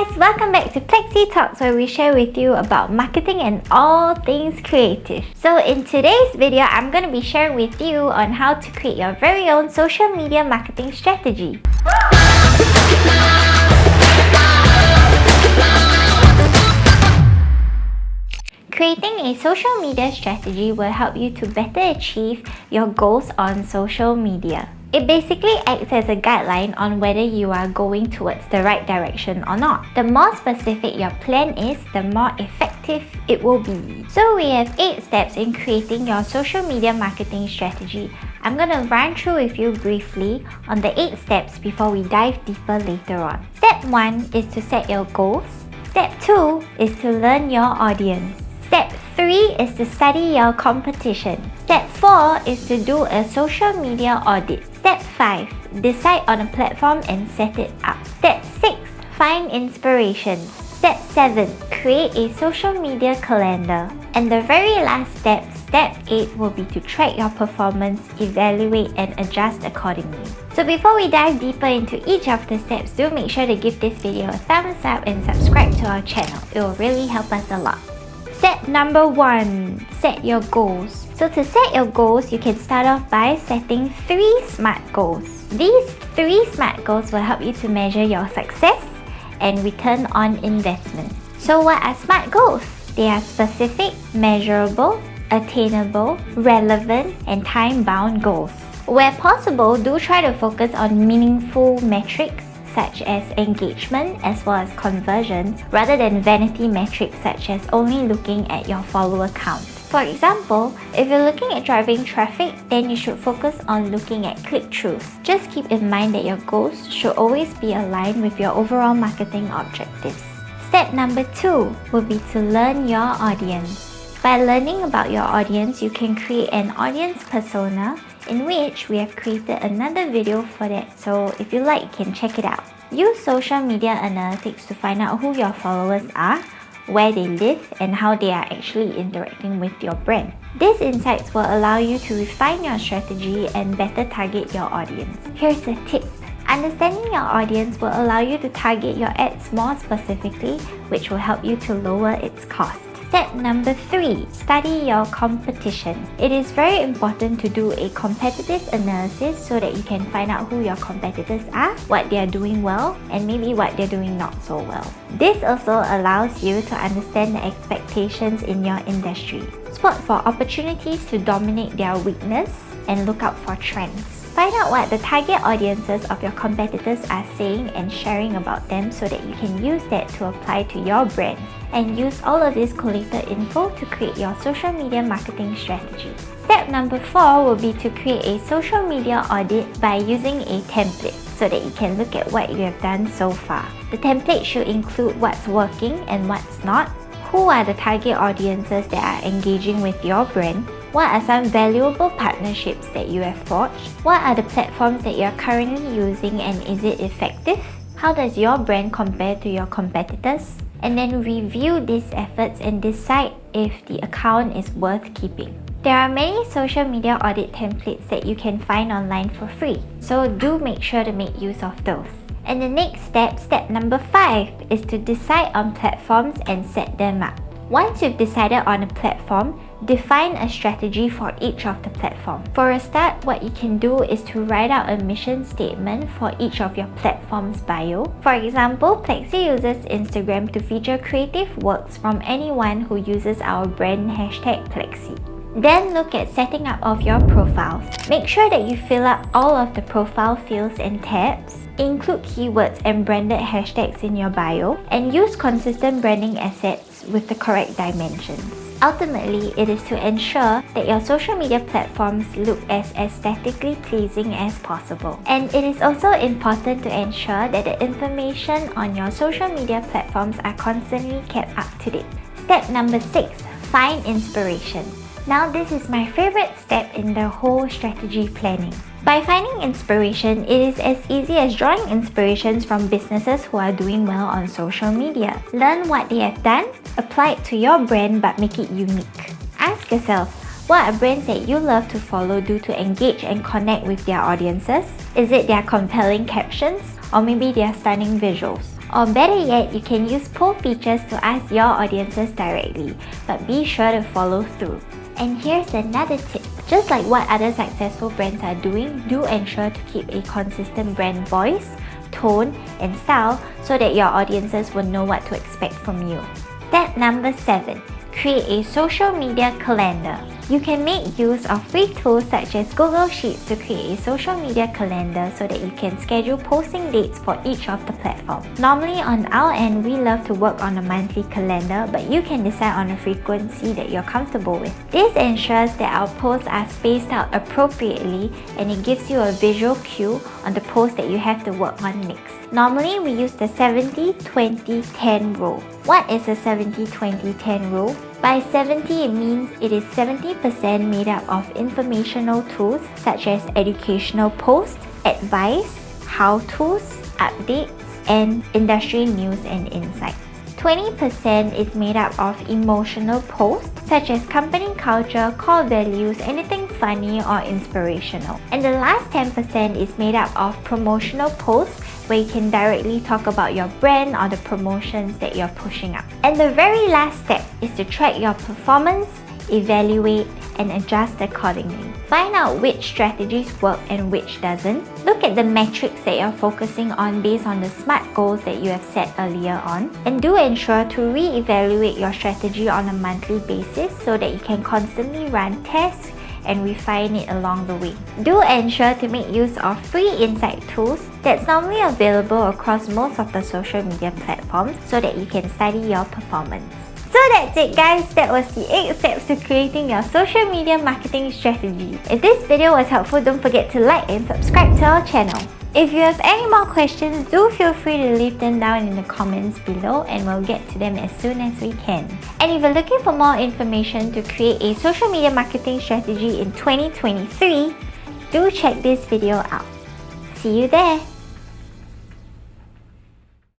guys, welcome back to Plexxie Talks, where we share with you about marketing and all things creative. So in today's video, I'm going to be sharing with you on how to create your very own social media marketing strategy. Creating a social media strategy will help you to better achieve your goals on social media. It basically acts as a guideline on whether you are going towards the right direction or not. The more specific your plan is, the more effective it will be. So we have 8 steps in creating your social media marketing strategy. I'm going to run through with you briefly on the 8 steps before we dive deeper later on. Step 1 is to set your goals. Step 2 is to learn your audience. Step 3 is to study your competition. Step 4 is to do a social media audit. Step 5, decide on a platform and set it up. Step 6, find inspiration. Step 7, create a social media calendar. And the very last step, step 8, will be to track your performance, evaluate and adjust accordingly. So before we dive deeper into each of the steps, do make sure to give this video a thumbs up and subscribe to our channel. It will really help us a lot. Step number 1, set your goals. So to set your goals, you can start off by setting 3 SMART goals. These 3 SMART goals will help you to measure your success and return on investment. So what are SMART goals? They are specific, measurable, attainable, relevant, and time-bound goals. Where possible, do try to focus on meaningful metrics such as engagement as well as conversions, rather than vanity metrics such as only looking at your follower count. For example, if you're looking at driving traffic, then you should focus on looking at click-throughs. Just keep in mind that your goals should always be aligned with your overall marketing objectives. Step number 2 will be to learn your audience. By learning about your audience, you can create an audience persona, in which we have created another video for that, so if you like, you can check it out. Use social media analytics to find out who your followers are, where they live, and how they are actually interacting with your brand. These insights will allow you to refine your strategy and better target your audience. Here's a tip. Understanding your audience will allow you to target your ads more specifically, which will help you to lower its cost. Step number 3, study your competition. It is very important to do a competitive analysis so that you can find out who your competitors are, what they are doing well, and maybe what they're doing not so well. This also allows you to understand the expectations in your industry. Spot for opportunities to dominate their weakness and look out for trends. Find out what the target audiences of your competitors are saying and sharing about them so that you can use that to apply to your brand. And use all of this collated info to create your social media marketing strategy. Step number 4 will be to create a social media audit by using a template so that you can look at what you have done so far. The template should include what's working and what's not, who are the target audiences that are engaging with your brand, what are some valuable partnerships that you have forged, what are the platforms that you are currently using and is it effective, how does your brand compare to your competitors, and then review these efforts and decide if the account is worth keeping. There are many social media audit templates that you can find online for free, so do make sure to make use of those. And the next step, step number 5, is to decide on platforms and set them up. Once you've decided on a platform, define a strategy for each of the platforms. For a start, what you can do is to write out a mission statement for each of your platform's bio. For example, Plexxie uses Instagram to feature creative works from anyone who uses our brand hashtag Plexxie. Then look at setting up of your profiles. Make sure that you fill up all of the profile fields and tabs, include keywords and branded hashtags in your bio, and use consistent branding assets with the correct dimensions. Ultimately, it is to ensure that your social media platforms look as aesthetically pleasing as possible. And it is also important to ensure that the information on your social media platforms are constantly kept up to date. Step number 6, find inspiration. Now this is my favorite step in the whole strategy planning. By finding inspiration, it is as easy as drawing inspirations from businesses who are doing well on social media. Learn what they have done, apply it to your brand but make it unique. Ask yourself, what are brands that you love to follow do to engage and connect with their audiences? Is it their compelling captions? Or maybe their stunning visuals? Or better yet, you can use poll features to ask your audiences directly, but be sure to follow through. And here's another tip. Just like what other successful brands are doing, do ensure to keep a consistent brand voice, tone, and style so that your audiences will know what to expect from you. Step number 7. Create a social media calendar. You can make use of free tools such as Google Sheets to create a social media calendar so that you can schedule posting dates for each of the platforms. Normally on our end, we love to work on a monthly calendar, but you can decide on a frequency that you're comfortable with. This ensures that our posts are spaced out appropriately and it gives you a visual cue on the post that you have to work on next. Normally, we use the 70-20-10 rule. What is the 70-20-10 rule? By 70, it means it is 70% made up of informational tools such as educational posts, advice, how-tos, updates, and industry news and insights. 20% is made up of emotional posts such as company culture, core values, anything funny or inspirational. And the last 10% is made up of promotional posts where you can directly talk about your brand or the promotions that you're pushing up. And the very last step is to track your performance, evaluate, and adjust accordingly. Find out which strategies work and which doesn't. Look at the metrics that you're focusing on based on the SMART goals that you have set earlier on. And do ensure to re-evaluate your strategy on a monthly basis so that you can constantly run tests and refine it along the way. Do ensure to make use of free insight tools that's normally available across most of the social media platforms so that you can study your performance. So that's it guys, that was the 8 steps to creating your social media marketing strategy. If this video was helpful, don't forget to like and subscribe to our channel. If you have any more questions, do feel free to leave them down in the comments below and we'll get to them as soon as we can. And if you're looking for more information to create a social media marketing strategy in 2023, do check this video out. See you there!